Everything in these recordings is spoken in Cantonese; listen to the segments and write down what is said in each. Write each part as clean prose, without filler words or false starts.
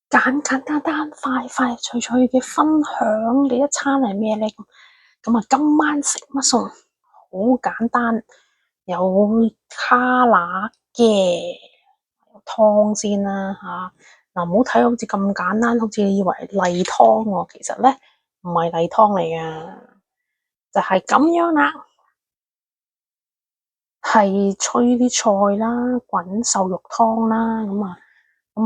簡單快脆脆嘅分享嘅一餐係咩咧？咁啊，今晚食乜餸？好簡單，有卡拿嘅，有湯先啦吓。嗱，唔好睇好似咁簡單，好似你以為例湯喎，其實咧唔係例湯嚟㗎，就係咁樣啦。係吹啲菜啦，滾瘦肉湯啦，咁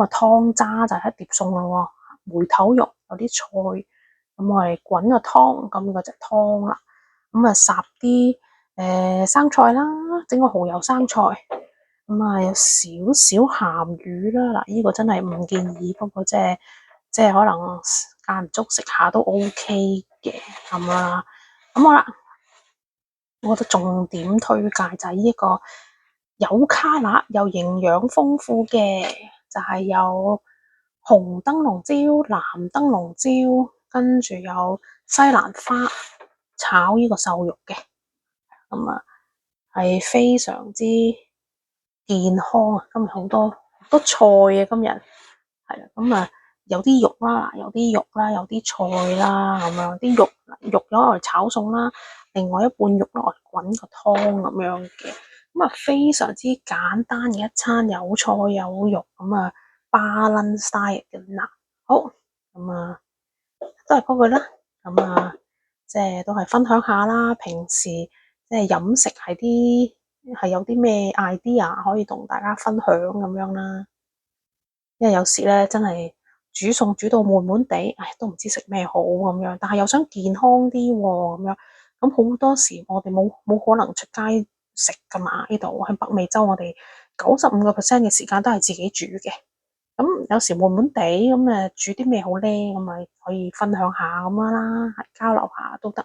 啊湯渣就係一碟餸咯喎，梅頭肉有啲菜，咁我哋滾個湯，咁嗰隻湯啦，咁啊烚啲生菜啦，整個蠔油生菜，咁啊有少少鹹魚啦，嗱、這、呢個真係唔建議，不過即係可能間唔中食下都 OK 嘅咁啦，咁好啦。我覺得重點推介就係呢一個有卡拿又營養豐富嘅，就係有紅燈籠椒、藍燈籠椒，跟住有西蘭花炒呢個瘦肉嘅，咁啊係非常之健康啊！今日好多菜啊，今日係啦，咁啊有啲肉啦，有啲肉啦，有啲菜啦，咁樣啲肉攞嚟炒餸啦。另外一半肉落嚟滾個湯咁樣嘅，咁啊非常之簡單嘅一餐，有菜有肉咁啊，balance diet 嘅嗱，好咁啊，都係嗰句啦，咁啊，即係都係分享下啦，平時即係飲食係有啲咩 idea 可以同大家分享咁樣啦，因為有時咧真係煮餸煮到悶悶地，唉，都唔知食咩好咁樣，但係又想健康啲喎咁樣。咁好多時我哋冇可能出街食噶嘛，呢度喺北美洲我哋95%嘅時間都係自己煮嘅。咁有時悶悶地咁煮啲咩好咧？咁咪可以分享下咁樣啦，交流下都得。